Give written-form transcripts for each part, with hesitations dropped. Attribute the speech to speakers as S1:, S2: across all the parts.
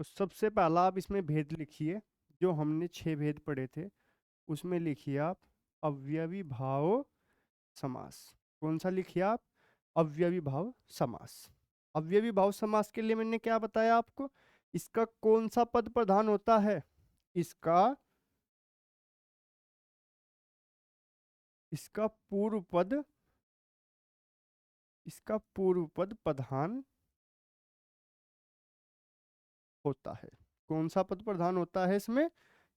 S1: तो सबसे पहला आप इसमें भेद लिखिए, जो हमने 6 भेद पढ़े थे उसमें लिखिए आप अव्ययी भाव समास। कौन सा लिखिए आप? अव्ययी भाव समास। अव्ययी भाव समास के लिए मैंने क्या बताया आपको? इसका कौन सा पद प्रधान होता है? इसका इसका पूर्व पद, इसका पूर्व पद प्रधान होता है। कौन सा पद प्रधान होता है इसमें?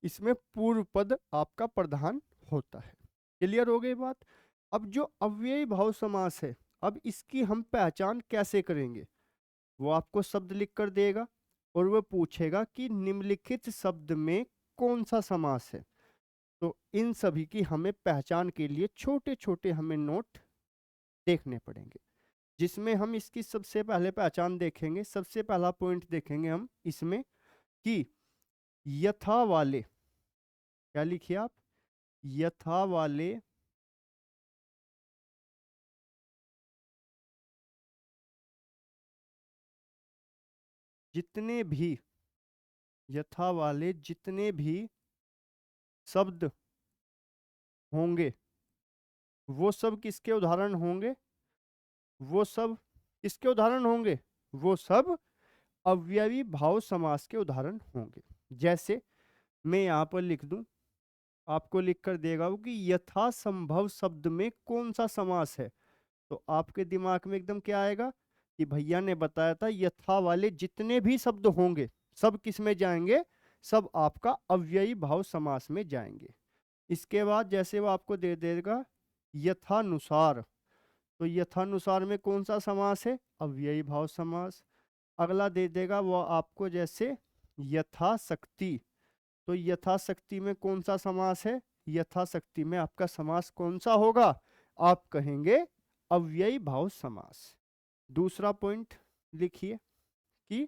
S1: इसमें पूर्व पद आपका प्रधान होता है। क्लियर हो गई बात? अब जो अव्ययी भाव समास है, अब इसकी हम पहचान कैसे करेंगे? वो आपको शब्द लिख कर देगा और वो पूछेगा कि निम्नलिखित शब्द में कौन सा समास है। तो इन सभी की हमें पहचान के लिए छोटे छोटे हमें नोट देखने पड़ेंगे, जिसमें हम इसकी सबसे पहले पहचान देखेंगे। सबसे पहला पॉइंट देखेंगे हम इसमें कि यथा वाले, क्या लिखिए आप? यथा वाले जितने भी, यथा वाले जितने भी शब्द होंगे वो सब किसके उदाहरण होंगे? वो सब किसके उदाहरण होंगे? वो सब अव्ययी भाव समास के उदाहरण होंगे। जैसे मैं यहां पर लिख दूं, आपको लिख कर देगा वो कि यथा संभव शब्द में कौन सा समास है। तो आपके दिमाग में एकदम क्या आएगा कि भैया ने बताया था यथा वाले जितने भी शब्द होंगे सब किस में जाएंगे? सब आपका अव्ययी भाव समास में जाएंगे। इसके बाद जैसे वो आपको दे देगा यथानुसार, तो यथानुसार में कौन सा समास है? अव्ययी भाव समास। अगला दे देगा वो आपको जैसे यथाशक्ति, तो यथाशक्ति में कौन सा समास है? यथाशक्ति में आपका समास कौन सा होगा? आप कहेंगे अव्ययी भाव समास। दूसरा पॉइंट लिखिए कि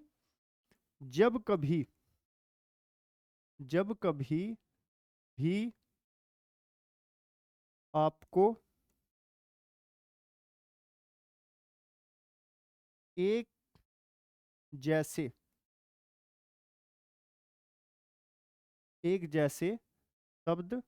S1: जब कभी, जब कभी भी आपको एक जैसे, एक जैसे शब्द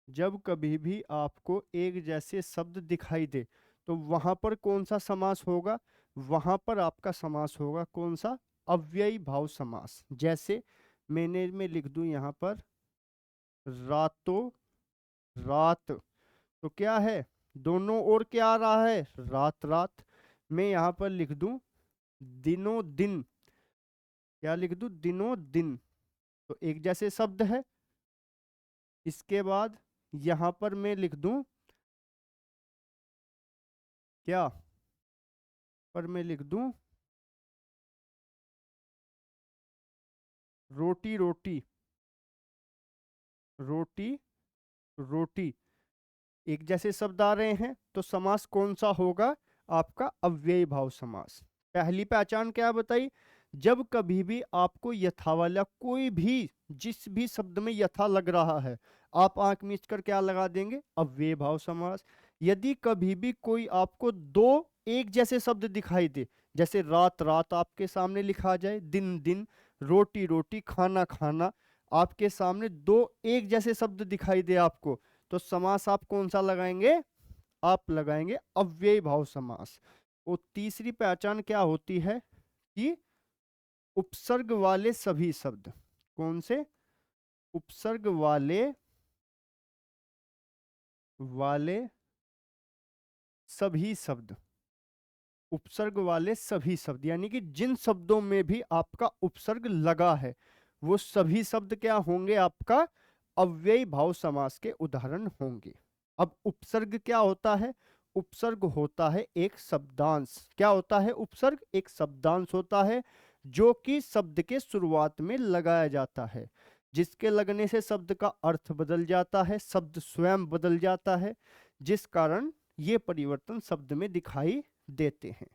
S1: जब कभी भी आपको एक जैसे शब्द दिखाई दे, तो वहां पर कौन सा समास होगा? वहां पर आपका समास होगा कौन सा? अव्ययी भाव समास। जैसे मैंने में लिख दूं यहां पर रातों रात, तो क्या है? दोनों ओर क्या आ रहा है? रात रात। मैं यहां पर लिख दूं दिनों दिन, क्या लिख दूं? दिनों दिन। तो एक जैसे शब्द है। इसके बाद यहां पर मैं लिख दूं क्या? पर मैं लिख दूं रोटी रोटी, रोटी रोटी। एक जैसे शब्द आ रहे हैं तो समास कौन सा होगा? आपका अव्ययी भाव समास। पहली पहचान क्या बताई? जब कभी भी आपको यथा वाला कोई भी, जिस भी शब्द में यथा लग रहा है, आप आंख मीच कर क्या लगा देंगे? अव्ययी भाव समास। यदि कभी भी कोई आपको दो एक जैसे शब्द दिखाई दे, जैसे रात रात आपके सामने लिखा जाए, दिन दिन, रोटी रोटी, खाना खाना, आपके सामने दो एक जैसे शब्द दिखाई दे आपको, तो समास आप कौन सा लगाएंगे? आप लगाएंगे अव्ययी भाव समास। और तीसरी पहचान क्या होती है कि उपसर्ग वाले सभी शब्द। कौन से? उपसर्ग वाले, वाले सभी शब्द। उपसर्ग वाले सभी शब्द यानी कि जिन शब्दों में भी आपका उपसर्ग लगा है वो सभी शब्द क्या होंगे? आपका अव्ययी भाव समास के उदाहरण होंगे। अब उपसर्ग क्या होता है? उपसर्ग होता है एक शब्दांश। क्या होता है उपसर्ग? एक शब्दांश होता है जो कि शब्द के शुरुआत में लगाया जाता है, जिसके लगने से शब्द का अर्थ बदल जाता है, शब्द स्वयं बदल जाता है, जिस कारण ये परिवर्तन शब्द में दिखाई देते हैं।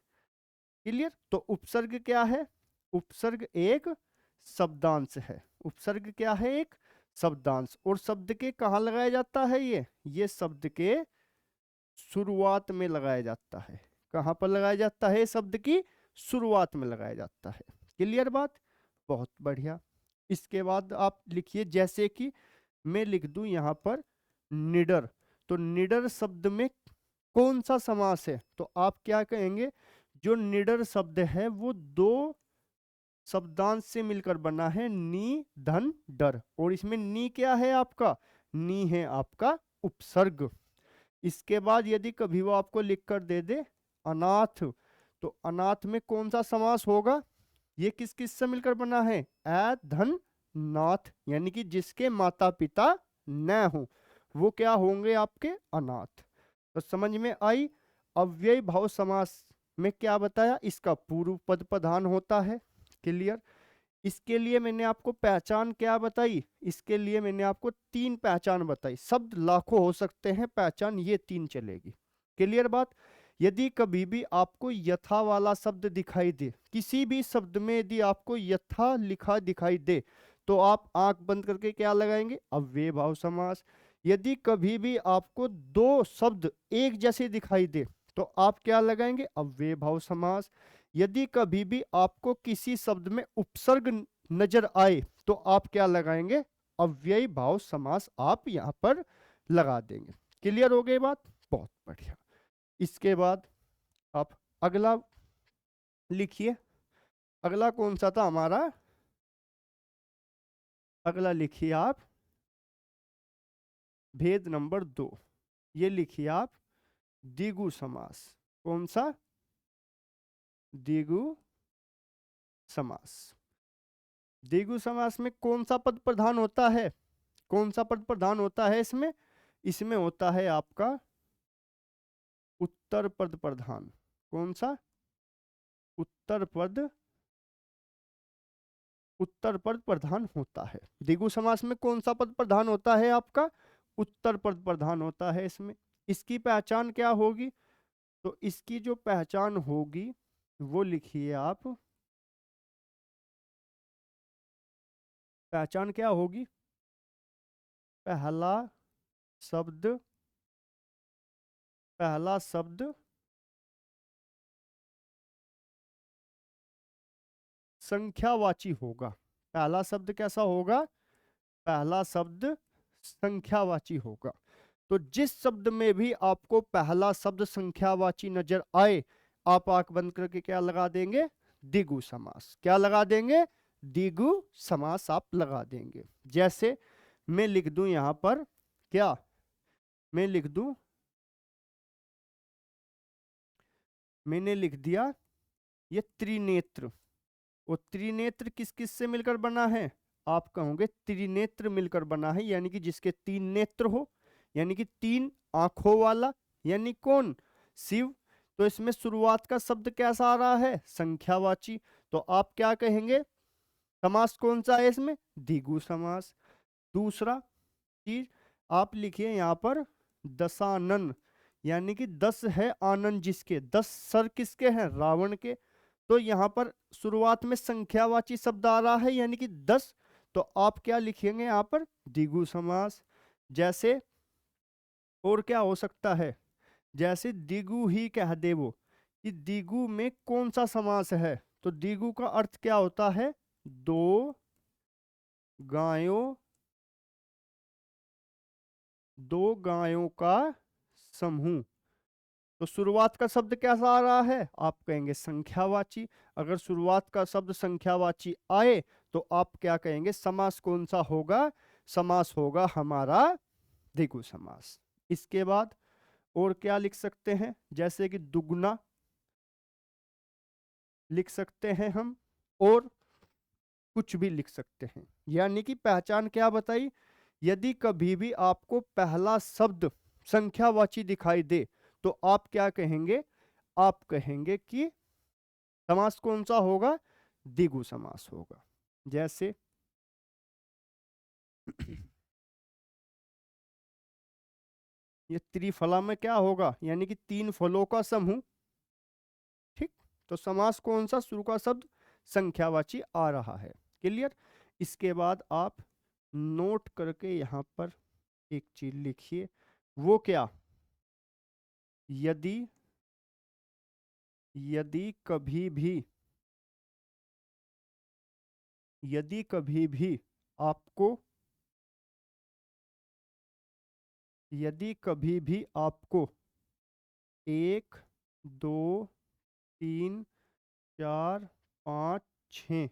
S1: क्लियर? तो उपसर्ग क्या है? उपसर्ग एक शब्दांश है। उपसर्ग क्या है? एक शब्दांश। और शब्द के कहाँ लगाया जाता है? ये शब्द के शुरुआत में लगाया जाता है। कहाँ पर लगाया जाता है? शब्द की शुरुआत में लगाया जाता है। क्लियर बात? बहुत बढ़िया। इसके बाद आप लिखिए, जैसे कि मैं लिख दूं यहाँ पर निडर, तो निडर शब्द में कौन सा समास है? तो आप क्या कहेंगे, जो निडर शब्द है वो दो शब्दांश से मिलकर बना है, नी धन डर, और इसमें नी क्या है आपका? नी है आपका उपसर्ग। इसके बाद यदि कभी वो आपको लिख कर दे दे अनाथ, तो अनाथ में कौन सा समास होगा? ये किस किस से मिलकर बना है? ए धन नाथ, यानी कि जिसके माता पिता न हो, वो क्या होंगे? आपके अनाथ। तो समझ में आई? अव्ययी भाव समास में क्या बताया? इसका पूर्व पद प्रधान होता है। क्लियर? इसके लिए मैंने आपको पहचान क्या बताई? इसके लिए मैंने आपको 3 पहचान बताई। शब्द लाखों हो सकते हैं, पहचान ये 3 चलेगी। क्लियर बात? यदि कभी भी आपको यथा वाला शब्द दिखाई दे, किसी भी शब्द में यदि आपको यथा लिखा दिखाई दे, तो आप आंख बंद करके क्या लगाएंगे? अव्यय भाव समास। यदि कभी भी आपको दो शब्द एक जैसे दिखाई दे, तो आप क्या लगाएंगे? अव्यय भाव समास। यदि कभी भी आपको किसी शब्द में उपसर्ग नजर आए, तो आप क्या लगाएंगे? अव्ययी भाव समास आप यहां पर लगा देंगे। क्लियर हो गई बात? बहुत बढ़िया। इसके बाद आप अगला लिखिए। अगला कौन सा था हमारा? अगला लिखिए आप भेद नंबर 2। ये लिखिए आप द्विगु समास। कौन सा? द्विगु समास। द्विगु समास में कौन सा पद प्रधान होता है? कौन सा पद प्रधान होता है इसमें? इसमें होता है आपका उत्तर पद प्रधान। कौन सा? उत्तर पद, उत्तर पद प्रधान होता है। द्विगु समास में कौन सा पद प्रधान होता है आपका? उत्तर पद प्रधान होता है इसमें। इसकी पहचान क्या होगी? तो इसकी जो पहचान होगी वो लिखिए आप। पहचान क्या होगी? पहला शब्द, पहला शब्द संख्यावाची होगा। पहला शब्द कैसा होगा? पहला शब्द संख्यावाची होगा। तो जिस शब्द में भी आपको पहला शब्द संख्यावाची नजर आए, आप आंख बंद करके क्या लगा देंगे? द्विगु समास। क्या लगा देंगे? द्विगु समास आप लगा देंगे। जैसे मैं लिख दूं यहां पर, क्या मैं लिख दूं? मैंने लिख दिया ये त्रिनेत्र। वो त्रिनेत्र किस किस से मिलकर बना है? आप कहोगे त्रिनेत्र मिलकर बना है, यानी कि जिसके 3 नेत्र हो, यानी कि 3 आंखों वाला। यानी कौन? शिव। तो इसमें शुरुआत का शब्द कैसा आ रहा है? संख्यावाची। तो आप क्या कहेंगे? समास कौन सा है इसमें? द्विगु समास। दूसरा चीज आप लिखिए यहां पर दशानन, यानी कि 10 है आनंद जिसके, 10 सर किसके हैं? रावण के। तो यहां पर शुरुआत में संख्यावाची शब्द आ रहा है, यानी कि 10। तो आप क्या लिखेंगे यहां पर? द्विगु समास। जैसे और क्या हो सकता है? जैसे द्विगु ही कह दे वो, कि द्विगु में कौन सा समास है? तो द्विगु का अर्थ क्या होता है? दो गायों, दो गायों का समूह। तो शुरुआत का शब्द कैसा आ रहा है? आप कहेंगे संख्यावाची। अगर शुरुआत का शब्द संख्यावाची आए, तो आप क्या कहेंगे? समास कौन सा होगा? समास होगा हमारा द्विगु समास। इसके बाद और क्या लिख सकते हैं? जैसे कि दुगना लिख सकते हैं हम, और कुछ भी लिख सकते हैं। यानी कि पहचान क्या बताई? यदि कभी भी आपको पहला शब्द संख्यावाची दिखाई दे, तो आप क्या कहेंगे? आप कहेंगे कि समास कौन सा होगा? द्विगु समास होगा। जैसे ये त्रिफला में क्या होगा? यानी कि 3 फलों का समूह। ठीक। तो समास कौन सा? शुरू का शब्द संख्यावाची आ रहा है। क्लियर? इसके बाद आप नोट करके यहां पर एक चीज लिखिए। वो क्या? यदि यदि कभी भी आपको यदि कभी भी आपको 1 2 3 4 5 6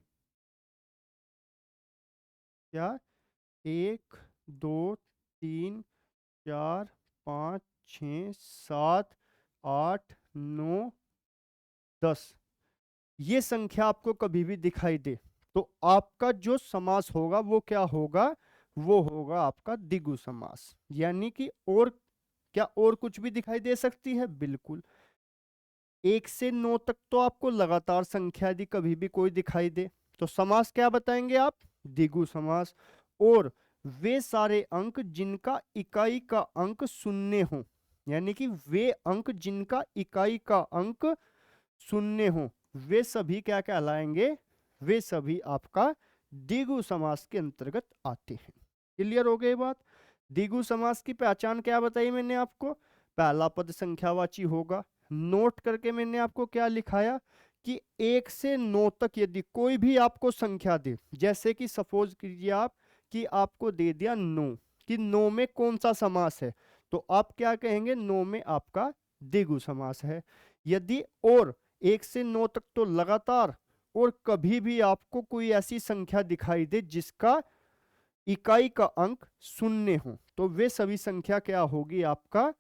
S1: क्या 1 2 3 4 5 6 7 8 9 10 ये संख्या आपको कभी भी दिखाई दे तो आपका जो समास होगा वो क्या होगा, वो होगा आपका द्विगु समास। यानी कि और क्या और कुछ भी दिखाई दे सकती है, बिल्कुल 1 से 9 तक तो आपको लगातार संख्या यदि कभी भी कोई दिखाई दे तो समास क्या बताएंगे आप, द्विगु समास। और वे सारे अंक जिनका इकाई का अंक शून्य हो, यानी कि वे अंक जिनका इकाई का अंक शून्य हो वे सभी क्या कहलाएंगे, वे सभी आपका द्विगु समास के अंतर्गत आते हैं। क्लियर हो गई बात। द्विगु समास की पहचान क्या बताई मैंने आपको, पहला पद संख्यावाची होगा। नोट करके मैंने आपको क्या लिखाया कि 1 से 9 तक यदि कोई भी आपको संख्या दे, जैसे कि सपोज कीजिए आप कि आपको दे दिया 9 कि 9 में कौन सा समास है, तो आप क्या कहेंगे 9 में आपका द्विगु समास है। यदि और 1 से 9 तक तो लगातार और कभी भी आपको कोई ऐसी संख्या दिखाई दे जिसका इकाई का अंक शून्य हो तो वे सभी संख्या क्या होगी आपका,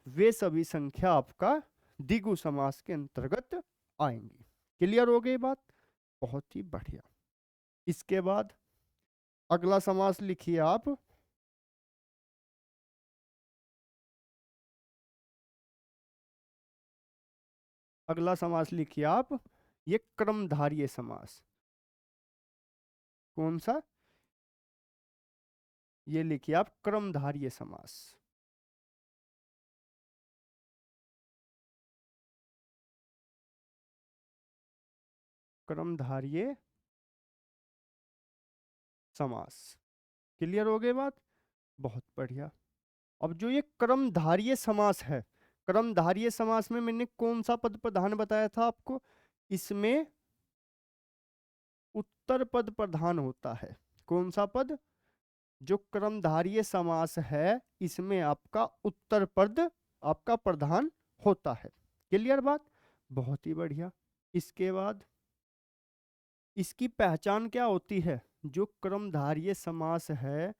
S1: वे सभी संख्या आपका द्विगु समास के अंतर्गत आएंगी। क्लियर हो गई बात, बहुत ही बढ़िया। इसके बाद अगला समास लिखिए आप, अगला समास लिखिए आप, ये क्रमधारीय समास। कौन सा, ये लिखिए आप क्रमधारीय समास। क्रमधारीय समास। क्लियर हो गई बात, बहुत बढ़िया। अब जो ये क्रमधारीय समास है, क्रमधारीय समास में मैंने कौन सा पद प्रधान बताया था आपको, इसमें उत्तर पद प्रधान होता है। कौन सा पद, जो क्रमधारीय समास है इसमें आपका उत्तर पद आपका प्रधान होता है। क्लियर बात, बहुत ही बढ़िया। इसके बाद इसकी पहचान क्या होती है, जो क्रमधारीय समास है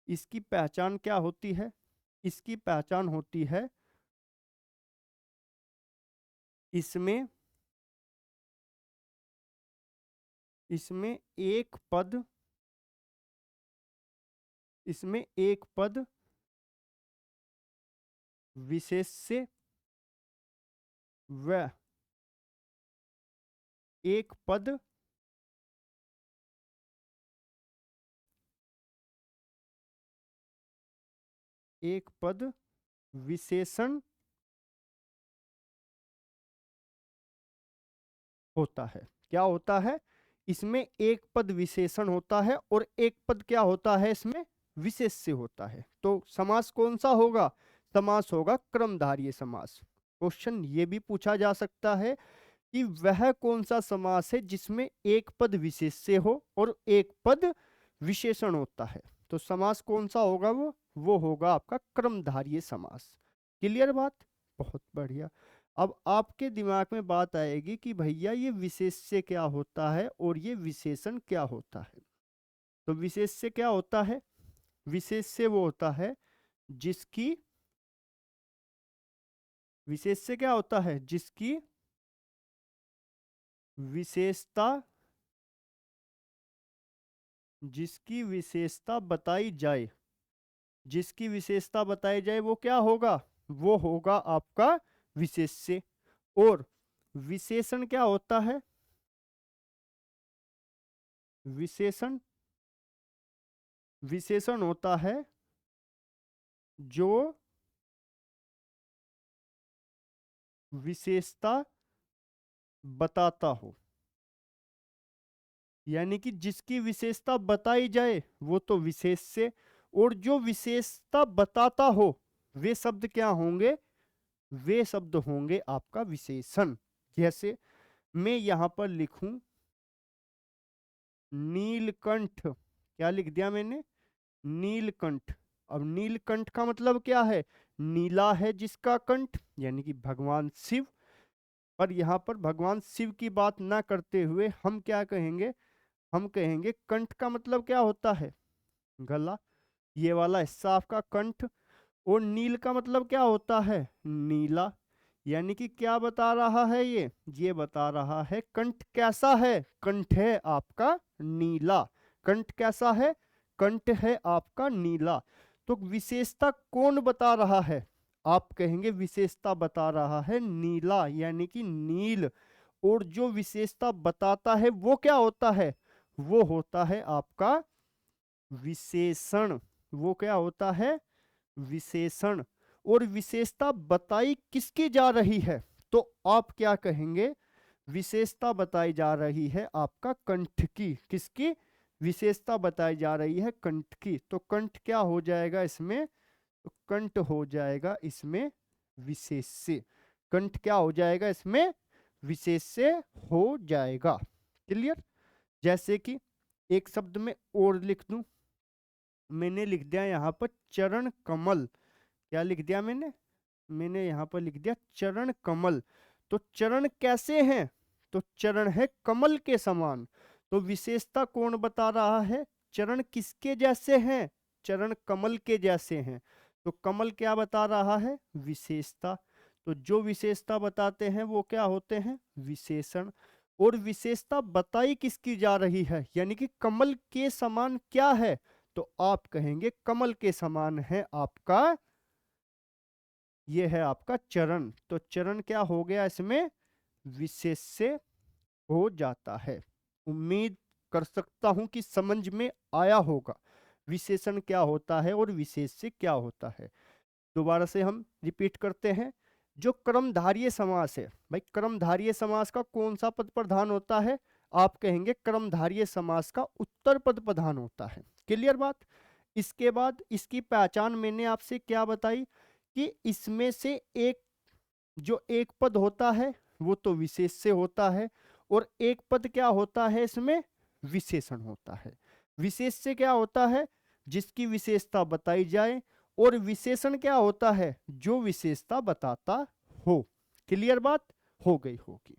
S1: इसकी पहचान क्या होती है, इसकी पहचान होती है इसमें इसमें एक पद, इसमें एक पद विशेष्य व एक पद एक पद विशेषण होता है। क्या होता है, इसमें एक पद विशेषण होता है और एक पद क्या होता है, इसमें विशेष्य होता है। तो समास कौन सा होगा, समास होगा क्रमधारीय समास। क्वेश्चन ये भी पूछा जा सकता है कि वह कौन सा समास है जिसमें एक पद विशेष्य हो और एक पद विशेषण होता है। तो समास कौन सा होगा, वो होगा आपका क्रमधारीय समास। क्लियर बात, बहुत बढ़िया। अब आपके दिमाग में बात आएगी कि भैया ये विशेष्य क्या होता है और ये विशेषण क्या होता है। तो विशेष्य क्या होता है, विशेष्य वो होता है जिसकी, विशेष्य क्या होता है जिसकी विशेषता, जिसकी विशेषता बताई जाए, जिसकी विशेषता बताई जाए वो क्या होगा, वो होगा आपका विशेष्य। और विशेषण क्या होता है, विशेषण, विशेषण होता है जो विशेषता बताता हो, यानी कि जिसकी विशेषता बताई जाए वो तो विशेष्य, और जो विशेषता बताता हो वे शब्द क्या होंगे, वे शब्द होंगे आपका विशेषण। जैसे मैं यहां पर लिखूं नीलकंठ, क्या लिख दिया मैंने, नीलकंठ। अब नीलकंठ का मतलब क्या है, नीला है जिसका कंठ, यानी कि भगवान शिव। पर यहाँ पर भगवान शिव की बात ना करते हुए हम क्या कहेंगे, हम कहेंगे कंठ का मतलब क्या होता है, गला, ये वाला हिस्सा आपका कंठ। और नील का मतलब क्या होता है, नीला। यानी कि क्या बता रहा है ये बता रहा है कंठ कैसा है, कंठ है आपका नीला। कंठ कैसा है, कंठ है आपका नीला। तो विशेषता कौन बता रहा है, आप कहेंगे विशेषता बता रहा है नीला, यानी कि नील। और जो विशेषता बताता है वो क्या होता है, वो होता है आपका विशेषण। वो क्या होता है, विशेषण। और विशेषता बताई किसकी जा रही है, तो आप क्या कहेंगे, विशेषता बताई जा रही है आपका कंठ की। किसकी विशेषता बताई जा रही है, कंठ की। तो कंठ क्या हो जाएगा इसमें, तो कंठ हो जाएगा इसमें विशेष्य। कंठ क्या हो जाएगा इसमें, विशेष्य हो जाएगा। क्लियर। जैसे कि एक शब्द में और लिख दूं, मैंने लिख दिया यहाँ पर चरण कमल। क्या लिख दिया मैंने यहाँ पर लिख दिया चरण कमल। तो चरण कैसे हैं, तो चरण है कमल के समान। तो विशेषता कौन बता रहा है, चरण किसके जैसे हैं, चरण कमल के जैसे हैं। तो कमल क्या बता रहा है, विशेषता। तो जो विशेषता बताते हैं वो क्या होते हैं, विशेषण। और विशेषता बताई किसकी जा रही है, यानी कि कमल के समान क्या है, तो आप कहेंगे कमल के समान है आपका, ये है आपका चरण। तो चरण क्या हो गया इसमें, विशेष्य हो जाता है। उम्मीद कर सकता हूं कि समझ में आया होगा विशेषण क्या होता है और विशेष्य क्या होता है। दोबारा से हम रिपीट करते हैं। जो कर्मधारय समास है, भाई कर्मधारय समास का कौन सा पद प्रधान होता है, आप कहेंगे कर्मधारय समास का उत्तर पद प्रधान होता है। क्लियर बात। इसके बाद इसकी पहचान मैंने आपसे क्या बताई, कि इसमें से एक, जो एक पद होता है वो तो विशेष से होता है, और एक पद क्या होता है इसमें, विशेषण होता है। विशेष से क्या होता है, जिसकी विशेषता बताई जाए, और विशेषण क्या होता है, जो विशेषता बताता हो। क्लियर बात हो गई होगी।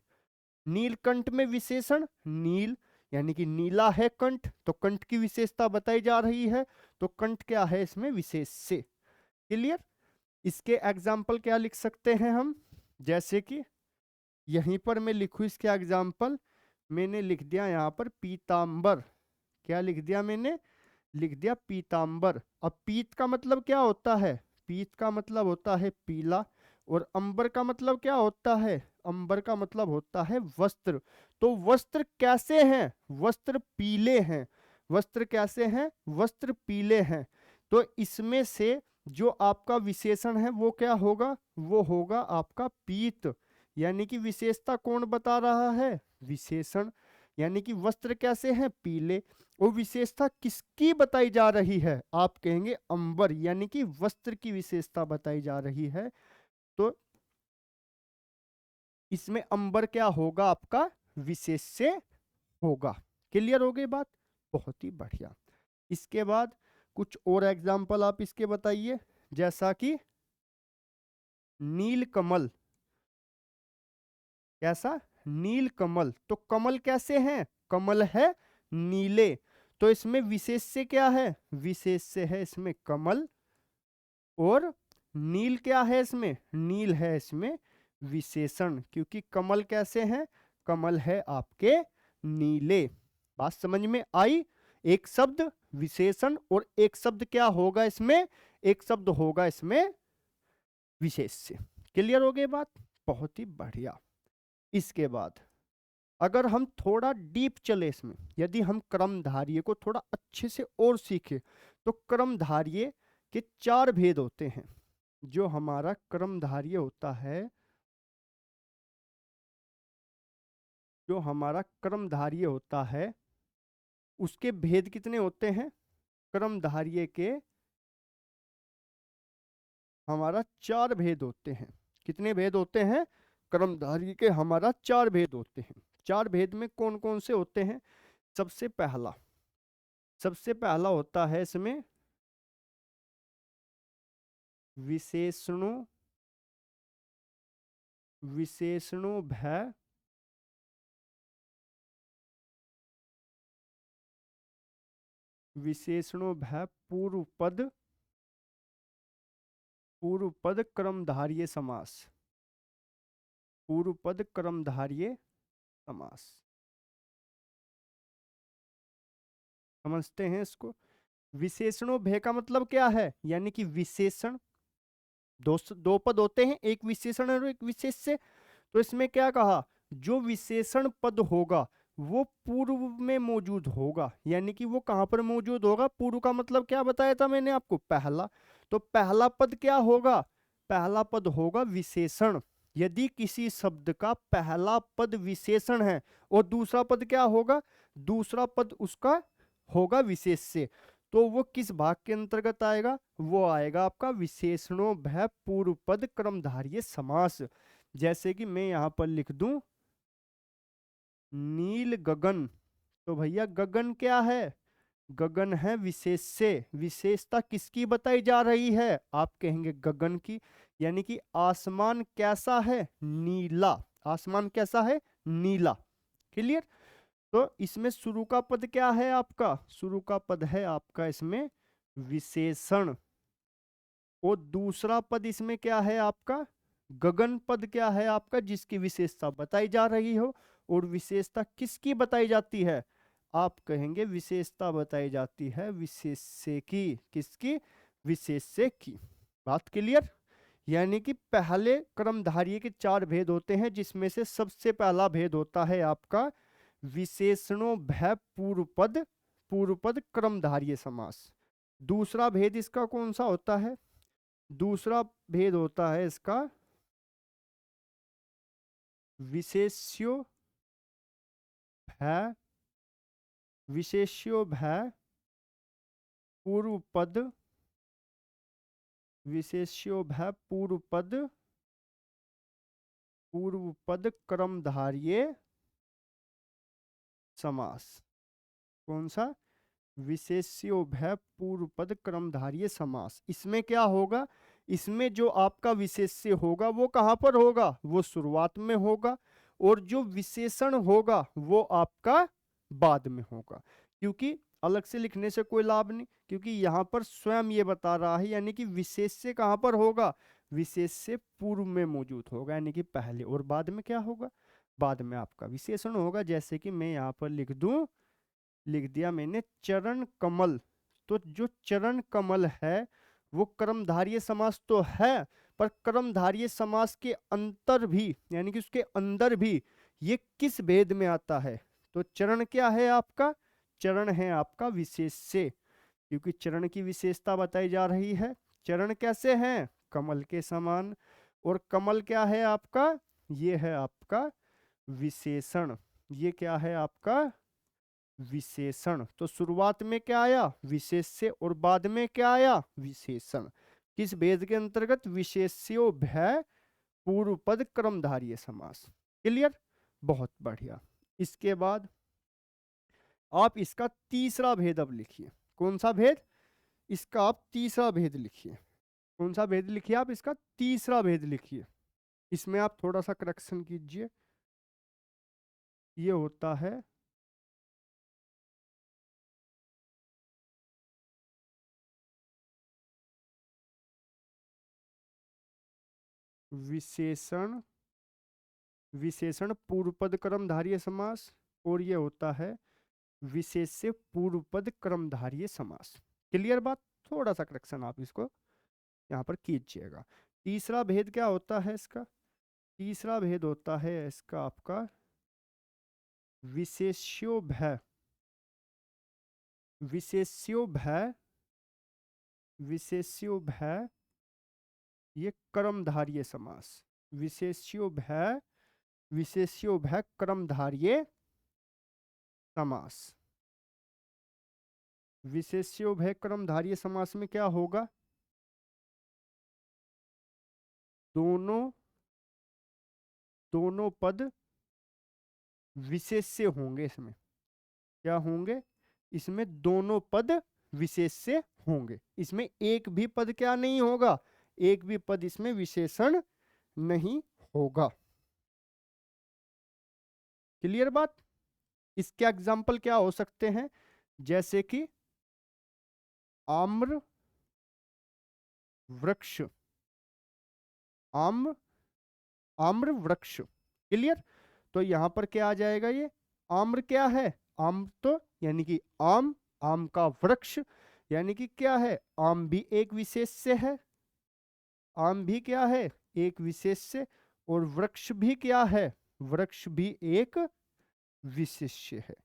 S1: नीलकंठ में विशेषण नील, यानी कि नीला है कंठ, तो कंठ की विशेषता बताई जा रही है, तो कंठ क्या है इसमें विशेष से। क्लियर। इसके एग्जाम्पल क्या लिख सकते हैं हम, जैसे कि यहीं पर मैं लिखूं इसके एग्जाम्पल, मैंने लिख दिया यहाँ पर पीतांबर। क्या लिख दिया मैंने, लिख दिया पीतांबर। अब पीत का मतलब क्या होता है, पीत का मतलब होता है पीला। और अंबर का मतलब क्या होता है, अंबर का मतलब होता है वस्त्र। तो वस्त्र कैसे हैं, वस्त्र पीले हैं। वस्त्र कैसे हैं, वस्त्र पीले हैं। तो इसमें से जो आपका विशेषण है वो क्या होगा, वो होगा आपका पीत। यानी कि विशेषता कौन बता रहा है, विशेषण। यानी कि वस्त्र कैसे हैं, पीले। वो विशेषता किसकी बताई जा रही है, आप कहेंगे अंबर, यानी कि वस्त्र की विशेषता बताई जा रही है। तो इसमें अंबर क्या होगा, आपका विशेष्य होगा। क्लियर हो गई बात, बहुत ही बढ़िया। इसके बाद कुछ और एग्जाम्पल आप इसके बताइए, जैसा कि नीलकमल। कैसा, नीलकमल। तो कमल कैसे हैं, कमल है नीले। तो इसमें विशेष्य क्या है, विशेष्य है इसमें कमल। और नील क्या है इसमें, नील है इसमें विशेषण, क्योंकि कमल कैसे हैं, कमल है आपके नीले। बात समझ में आई। एक शब्द विशेषण और एक शब्द क्या होगा इसमें, एक शब्द होगा इसमें विशेष्य। क्लियर हो गई बात, बहुत ही बढ़िया। इसके बाद अगर हम थोड़ा डीप चले इसमें, यदि हम क्रमधार्य को थोड़ा अच्छे से और सीखें, तो क्रमधार्य के 4 भेद होते हैं। जो हमारा क्रमधार्य होता है, जो हमारा क्रमधार्य होता है उसके भेद कितने होते हैं, क्रमधार्य के हमारा 4 भेद होते हैं। कितने भेद होते हैं, कर्मधारय के हमारा 4 भेद होते हैं। 4 भेद में कौन कौन से होते हैं? सबसे पहला होता है इसमें विशेषणों भय पूर्व पद क्रमधारय समास। समझते हैं इसको? विशेषणों भय का मतलब क्या है? यानी कि विशेषण, दो पद होते हैं, एक विशेषण और एक विशेष्य। तो इसमें क्या कहा? जो विशेषण पद होगा वो पूर्व में मौजूद होगा। यानी कि वो कहां पर मौजूद होगा? पूर्व का मतलब क्या बताया था मैंने आपको? पहला। तो पहला पद क्या होगा? पहला पद होगा विशेषण। यदि किसी शब्द का पहला पद विशेषण है और दूसरा पद क्या होगा? दूसरा पद उसका होगा विशेष्य, तो वो किस भाग के अंतर्गत आएगा? वो आएगा आपका विशेषणों भय पूर्व पद क्रमधारय समास। जैसे कि मैं यहां पर लिख दूं नील गगन, तो भैया गगन क्या है? गगन है विशेष्य। विशेषता किसकी बताई जा रही है? आप कहेंगे गगन की। यानी कि आसमान कैसा है? नीला। आसमान कैसा है? नीला। क्लियर? तो इसमें शुरू का पद क्या है आपका? शुरू का पद है आपका इसमें विशेषण, और दूसरा पद इसमें क्या है आपका? गगन पद क्या है आपका? जिसकी विशेषता बताई जा रही हो। और विशेषता किसकी बताई जाती है? आप कहेंगे विशेषता बताई जाती है विशेष्य की। किसकी? विशेष्य की। बात क्लियर? यानी कि पहले क्रमधारय के 4 भेद होते हैं, जिसमें से सबसे पहला भेद होता है आपका विशेषणों भय पूर्व पद क्रमधारय समास। दूसरा भेद इसका कौन सा होता है? दूसरा भेद होता है इसका विशेष्यो भय पूर्व पद क्रमधारय समास। कौन सा? विशेष्यो भय पूर्व पद क्रमधारय समास। इसमें क्या होगा? इसमें जो आपका विशेष्य होगा वो कहां पर होगा? वो शुरुआत में होगा, और जो विशेषण होगा वो आपका बाद में होगा। क्योंकि अलग से लिखने से कोई लाभ नहीं, क्योंकि यहां पर स्वयं ये बता रहा है। यानी कि विशेष्य कहां पर होगा? विशेष्य पूर्व में मौजूद होगा, यानी कि पहले, और बाद में क्या होगा? बाद में आपका विशेषण होगा। जैसे कि मैं यहां पर लिख दिया मैंने चरण कमल। तो जो चरण कमल है वो कर्मधारय समास तो है, पर कर्मधारय समास के अंतर भी, यानी कि उसके अंदर भी ये किस भेद में आता है? तो चरण क्या है आपका? चरण है आपका विशेष्य, क्योंकि चरण की विशेषता बताई जा रही है। चरण कैसे हैं? कमल के समान। और कमल क्या है आपका? ये है आपका विशेषण। ये क्या है आपका? विशेषण। तो शुरुआत में क्या आया? विशेष्य, और बाद में क्या आया? विशेषण। किस भेद के अंतर्गत? विशेष्यो भय पूर्व पद क्रमधारय समास। क्लियर? बहुत बढ़िया। इसके बाद आप इसका तीसरा भेद अब लिखिए। कौन सा भेद? इसका आप तीसरा भेद लिखिए। कौन सा भेद लिखिए? आप इसका तीसरा भेद लिखिए। इसमें आप थोड़ा सा करेक्शन कीजिए। ये होता है विशेषण पूर्व पद क्रमधारय समास, और ये होता है विशेष्य पूर्व पद क्रमधारय समास। क्लियर बात? थोड़ा सा करेक्शन आप इसको यहाँ पर कीजिएगा। तीसरा भेद क्या होता है इसका? तीसरा भेद होता है इसका आपका विशेष्यो भय ये कर्मधारय समास। विशेष्यो भय कर्मधारय समास। विशेष्यो भय कर्मधारय समास में क्या होगा? दोनों दोनों पद विशेष्य होंगे। इसमें क्या होंगे? इसमें दोनों पद विशेष्य होंगे। इसमें एक भी पद क्या नहीं होगा? एक भी पद इसमें विशेषण नहीं होगा। क्लियर बात? इसके एग्जाम्पल क्या हो सकते हैं? जैसे कि आम्र वृक्ष, आम्र वृक्ष। क्लियर? तो यहां पर क्या आ जाएगा? ये आम्र क्या है? आम्र तो यानी कि आम का वृक्ष यानी कि क्या है? आम भी एक विशेष्य है। आम भी क्या है? एक विशेष्य। और वृक्ष भी क्या है? वृक्ष भी एक विशेष्य है।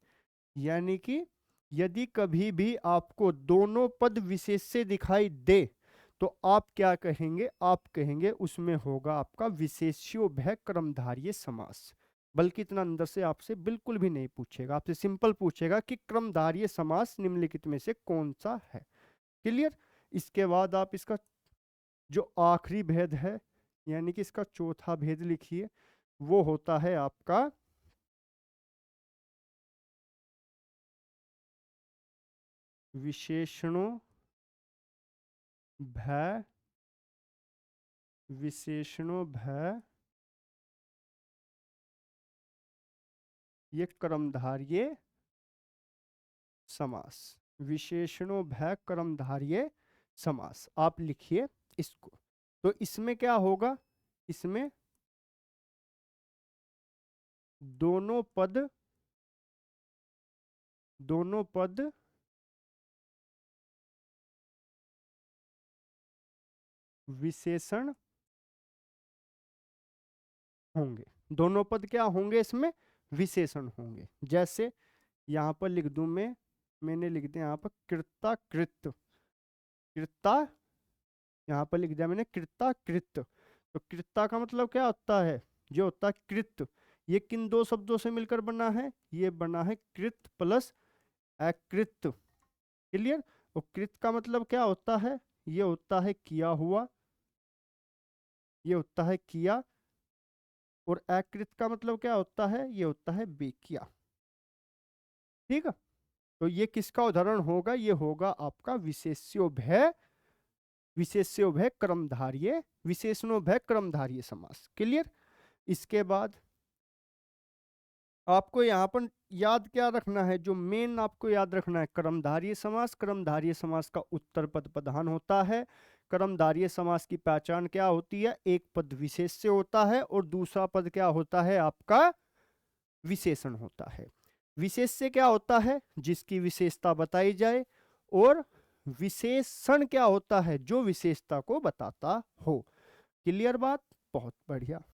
S1: यानी कि यदि कभी भी आपको दोनों पद विशेष्य दिखाई दे तो आप क्या कहेंगे? आप कहेंगे उसमें होगा आपका विशेष्योभय क्रमधारय समास। बल्कि इतना अंदर से आपसे बिल्कुल भी नहीं पूछेगा, आपसे सिंपल पूछेगा कि क्रमधारय समास निम्नलिखित में से कौन सा है। क्लियर? इसके बाद आप इसका जो आखिरी भेद है यानी कि इसका चौथा भेद लिखिए, वो होता है आपका विशेषणों भय, विशेषणों भय ये क्रमधारय समास। विशेषणों भय क्रमधारय समास आप लिखिए इसको। तो इसमें क्या होगा? इसमें दोनों पद विशेषण होंगे। दोनों पद क्या होंगे? इसमें विशेषण होंगे। जैसे यहां पर लिख दूं मैंने लिख दिया यहां पर कृता कृत, कृता यहां पर लिख दिया मैंने कृता कृत। तो कृता का मतलब क्या होता है? जो होता है कृत। ये किन दो शब्दों से मिलकर बना है? ये बना है कृत प्लस अकृत। क्लियर? और कृत का मतलब क्या होता है? ये होता है किया हुआ, ये होता है किया। और अकृत का मतलब क्या होता है? ये होता है बेकिया। ठीक है? तो ये किसका उदाहरण होगा? ये होगा आपका विशेष्योभय क्रमधारय, विशेषणोभय क्रमधारय समास। क्लियर? इसके बाद आपको यहाँ पर याद क्या रखना है? जो मेन आपको याद रखना है, कर्मधारय समास। कर्मधारय समास का उत्तर पद प्रधान होता है। कर्मधारय समास की पहचान क्या होती है? एक पद विशेष्य होता है और दूसरा पद क्या होता है? आपका विशेषण होता है। विशेष्य क्या होता है? जिसकी विशेषता बताई जाए। और विशेषण क्या होता है? जो विशेषता को बताता हो। क्लियर बात? बहुत बढ़िया।